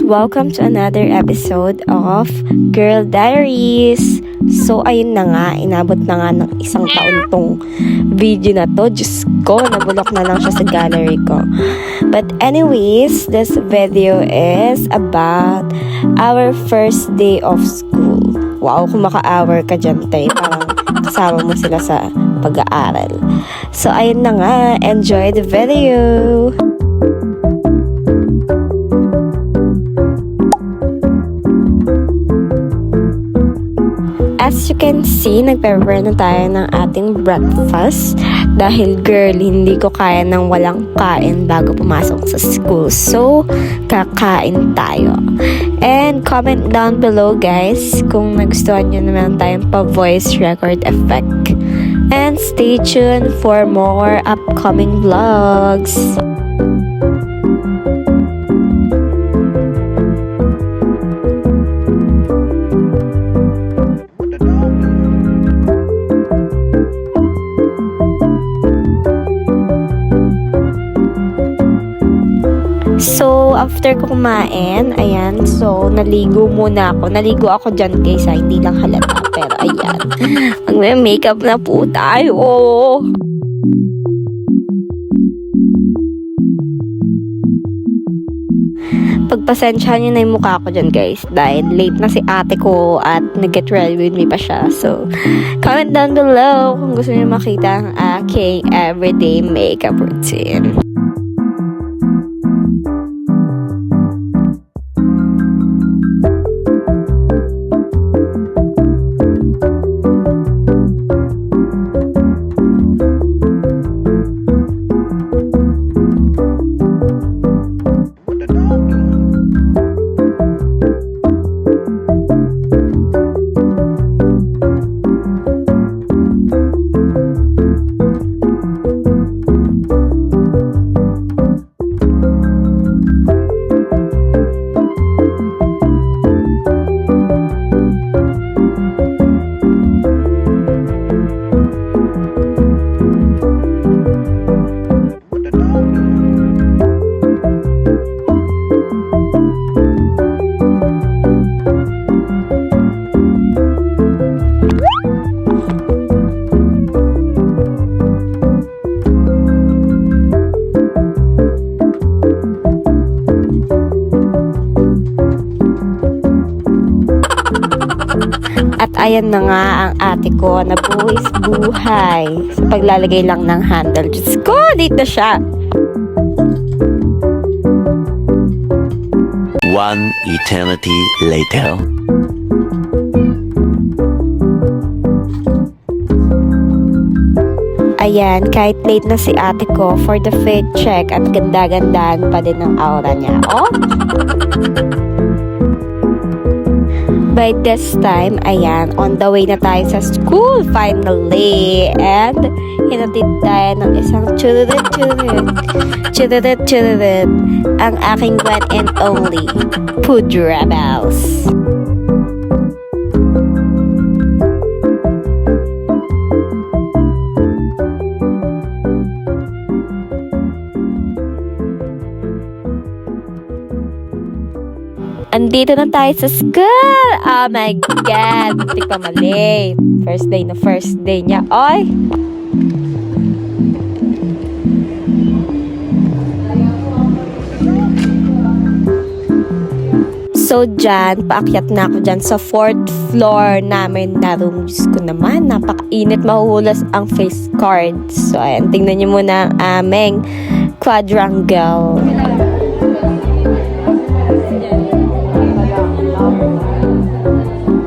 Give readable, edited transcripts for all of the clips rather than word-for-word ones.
welcome to another episode of Girl Diaries. So ayun na nga, inabot na nga ng isang taon tong video na to. Diyos ko, nabulok na lang siya sa gallery ko. But anyways, this video is about our first day of school. Wow, kung maka-hour ka dyan, tay, parang kasama mo sila sa pag-aaral. So ayun na nga, enjoy the video! As you can see, nagpe-prepare na tayo ng ating breakfast dahil girl, hindi ko kaya ng walang kain bago pumasok sa school. So, kakain tayo. And comment down below guys kung nagustuhan nyo naman tayong pa-voice record effect. And stay tuned for more upcoming vlogs. So, after ko kumain, ayan, so, naligo muna ako. Naligo ako dyan, guys, hindi lang halata. Pero, ayan, mag-makeup na po tayo. Pagpasensyahan nyo na yung mukha ko dyan, guys, dahil late na si ate ko at nag-get ready with me pa siya. So, comment down below kung gusto nyo makita ang aking everyday makeup routine. At ayan na nga ang ate ko na buwis buhay sa paglalagay lang ng handle. Diyos ko, late na siya. One eternity later. Ayan, kahit late na si ate ko for the fit check at ganda-gandaan pa din ang aura niya. Oh! By this time, ayan, on the way na tayo sa school, finally. And, hinatid tayo ng isang chururut, ang aking one and only, Food Rebels. Andito na tayo sa school! Oh my God! Muntik pa mali. First day niya. Oy! So, dyan, paakyat na ako dyan sa 4th floor namin na room. Diyos ko naman, napakainit, mahuhulas ang face card. So, ayan, tingnan niyo muna ang aming quadrangle.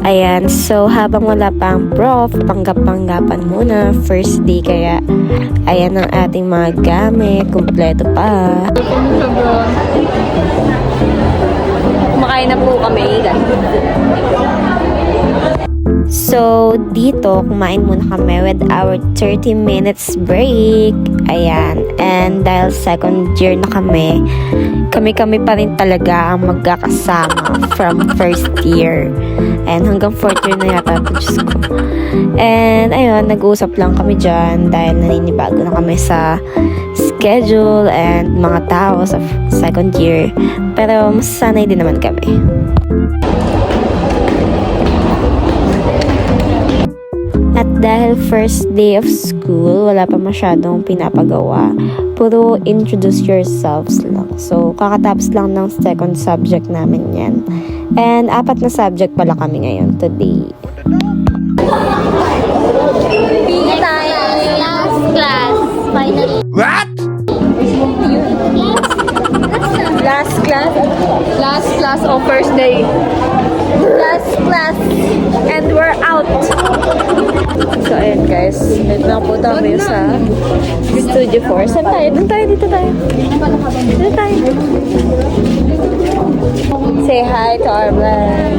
Ayan, so habang wala pa ang prof, panggap-panggapan muna, first day, kaya ayan ang ating mga gamit, kumpleto pa. Kumakain na po kami, guys. So, dito, kumain muna kami with our 30 minutes break. Ayan, and dahil second year na kami pa rin talaga ang magkakasama from first year. And hanggang fourth year na yata ito, Diyos ko. And ayun, nag-uusap lang kami dyan dahil naninibago na kami sa schedule and mga tao sa second year. Pero masasanay din naman kami. At dahil first day of school, wala pa masyadong pinapagawa. Puro introduce yourselves lang. So, kakatapos lang ng second subject namin yan. And 4 na subject pala kami ngayon today. Last class, finally. Last class of first day. Last class. And we're out. So, ayan guys. Wait lang po tayo sa Studio 4. Saan tayo? Doon tayo, dito tayo. Dito tayo. Say hi to our vlog.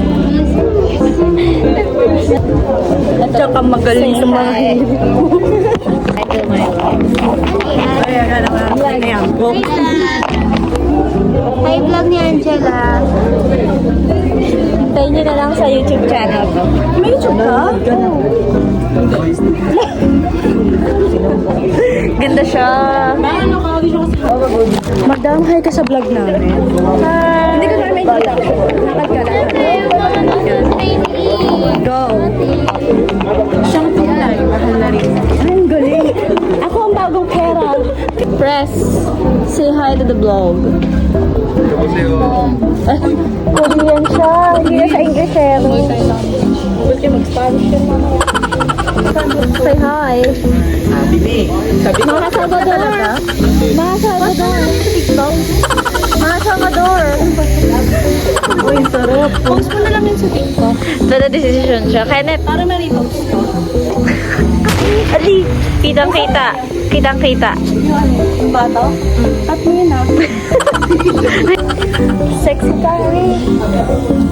At saka magaling sa mga I do my vlog. Hi, vlog ni Angela. Tayo nyo na lang sa YouTube channel ko. May YouTube ka? Ganda siya. Magdang hi ka sa vlog namin. Hi! Hindi ko namin kita. Lakad ka lang. Go! Siyang tulay. Mahal na rin. Ay, ang galing. Ako ang bagong pera. Press. Say hi to the vlog. Korean siya. Hindi na sa English eh. Gusto mag-Spanish yun mamaya. Say hi. Mga Salvador. Mga Salvador. Mga Salvador. Uy, sarap. Post mo na lang yun sa TikTok. Tada decision siya. Kenneth. Para ma-repost ko. Ali. Kitang-kita. Kitang-kita. Yung bata? At mo yun ah. Sexy Tari.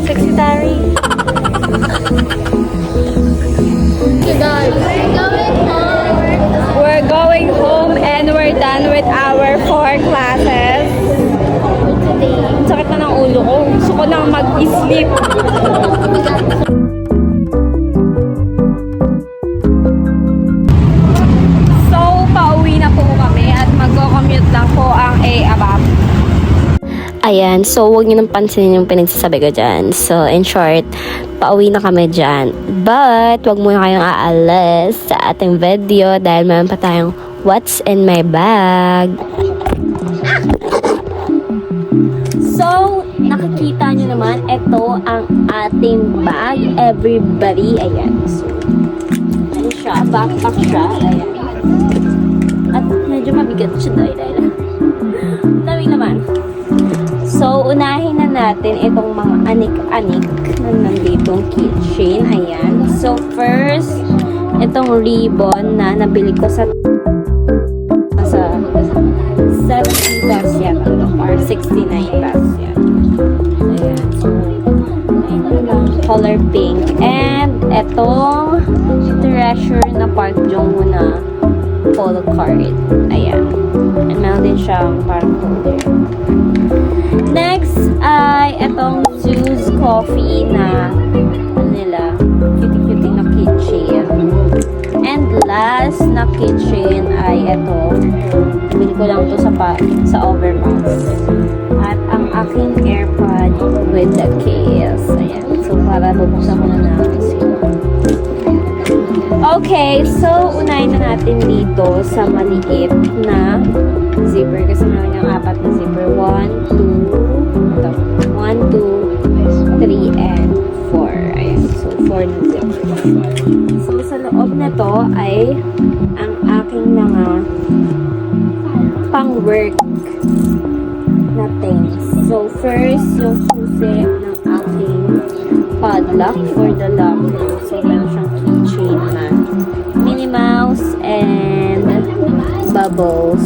Sexy Tari. Okay guys, We're going home and we're done with our 4 classes. Sakit na ng ulo ko. Gusto ko nang mag-sleep. So, pauwi na po kami at mag-commute lang po ang A-Abab. Ayan, so huwag nyo nang pansinin yung pinagsasabi ko dyan. So, in short, pauwi na kami dyan. But, huwag muna kayong aalis sa ating video dahil meron pa tayong what's in my bag. So, nakikita nyo naman, ito ang ating bag. Everybody, ayan. So, ano siya? Backpack siya. Ayan. At medyo mabigat siya dahil. Dami naman. So, unahin na natin itong mga anik-anik na nanditong keychain. Ayan. So, first, itong ribbon na nabili ko sa 70 pesos yan or 69 pesos yan. Ayan. So, ito lang, color pink. And, itong treasure na Park Jong-woo na polo card. Ayan. And meron din siyang parang holder. Next ay itong Zeus Coffee na nila cutie-cutie na keychain. And last na keychain ay ito. Bili ko lang to sa Overmax. At ang aking AirPod with the case. Ayan. So para bubuksan ko na natin sila. Okay, so unahin na natin dito sa maliit na zipper kasi meron niyang 4 na zipper. 1, 2, 3, and 4. Ayan, so 4 na zipper. So sa loob na to ay ang aking mga pang-work na things. So first, yung susi ng aking padlock for the locker. So meron siyang keychain na Minnie Mouse and Bubbles.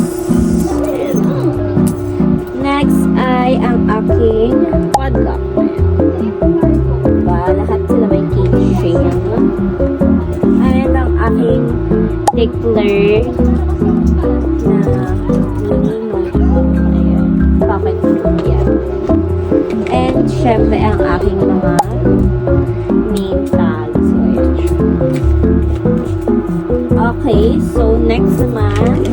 Next ay ang aking padlock. Diba? Lahat sila may keychain. And ang aking tickler na mini notebook. Ayan. Pocket book yan. And syempre ang aking mga name tags. So, ayan siya. Okay, so next naman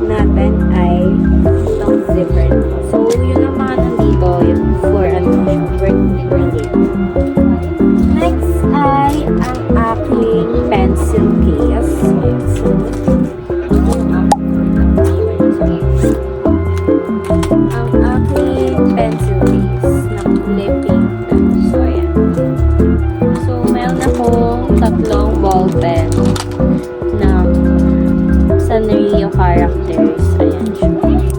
natin naman ay itong zipper. So, yun ang mga nandito, yung for ano, work related. Next ay ang aking pencil case. So, ang aking pencil case na clipping. So, ayan. So, meron akong tatlong ball pen na Sanrio characters. Ayan siya.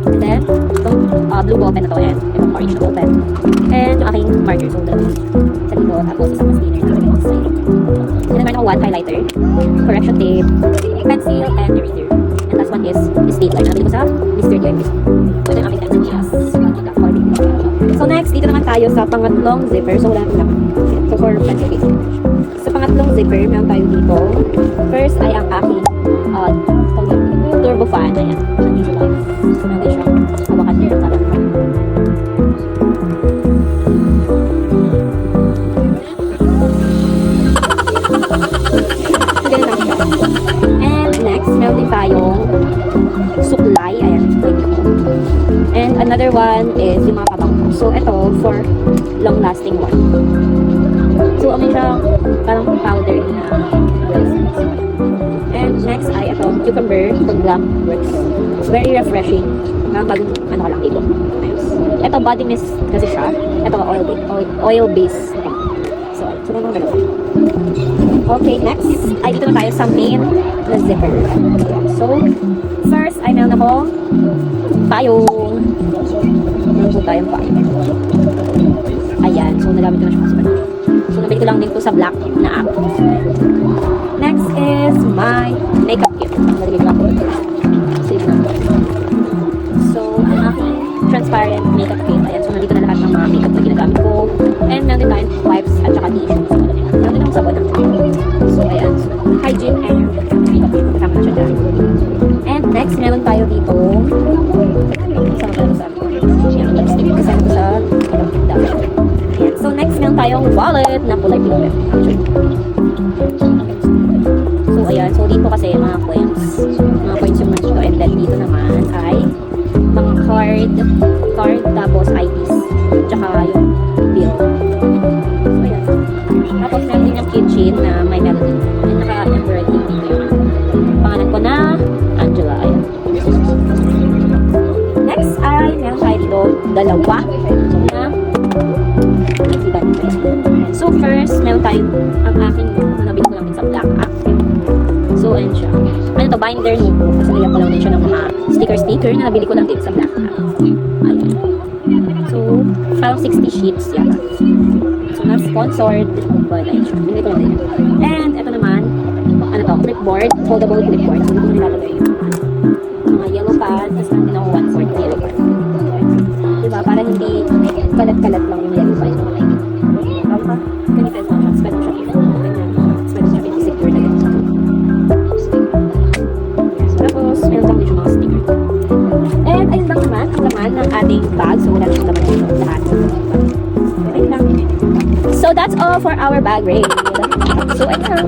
And then, itong blue ball pen na to, and itong orange na ball pen. And yung aking marker, so dalawa. Sa dito, tapos isang mas thinner na ito sa side. And then, meron akong one highlighter, correction tape, pencil, and eraser. And last one is stapler. Nabili ko sa Mr. Diego. So, ito yung aking pencil case. So, next, dito naman tayo sa pangatlong zipper. So, wala lang. So, for pencil case. Sa pangatlong zipper, meron tayo dito. First ay ang aking turbo fan. Ayan. Nandito lang. So, meron din siyang hawakan dito. Ganun lang siya. And next, meron din tayong suklay. Ayan. And another one is yung mga kabangko. So, ito for long-lasting one. So, may siyang parang powder na and next ay itong cucumber for black works. It's very refreshing. Bagong ano ko lang dito. Ito body mist kasi siya. Ito oil base. So naman ganun. Okay, next ay dito na tayo sa main na zipper. So, first ay meron ako payong. Meron po tayong payong. Ayan. So, nagamit ko na siya kasi pala. So, nabili ko lang din to sa black na app. Next is my makeup kit. Nalagay ko ako. Save na. So, ang aking transparent makeup kit. Ayan. So, nandito na lahat ng mga makeup na ginagamit ko. And meron din tayong wipes at saka tissues. Meron din akong sabon. So, ayan. So, hygiene and makeup kit. Kasama na siya dyan. And next, meron tayo dito. Kasama tayo sa lipstick. Kasama ko sa makeup kit dapat. So, next, meron tayong wallet na kulay pink. So, ayan. So, dito kasi mga coins. Mga coins yung nandito. And then, dito naman ay mga card, tapos IDs. Tsaka yung bill. So, ayan. Tapos, meron din yung kitchen na may melody. Yung naka-embroidered dito yung pangalan ko na Angela. Ayan. Next ay, meron tayo dito dalawa. So, first, meron tayong ang aking nabili ko lang din sa black app. So, ayun siya. Ano to, binder notebook. Kasi nilagyan ko lang din siya ng mga sticker na nabili ko lang din sa black app. Ayan. So, parang 60 sheets yata. So, na-sponsored. But, ayun siya. Binili ko lang din. And, ito naman, ano to, clipboard. Foldable clipboard. So, dito nilalagay yung mga yellow pad. Tapos, natin ako 1/4 na yellow pad. Diba? Para hindi kalat-kalat lang yung yellow pad. Ganito lang siya. Spend mo siya dito. Spend mo siya dito. Secure na ganito. Tapos, meron lang din yung mga sticker. And, ayun lang naman. Ang laman ng ating bag. So, wala na yung laman dito. Lahat. Ayun lang. So, that's all for our bag raid. So, ayun lang.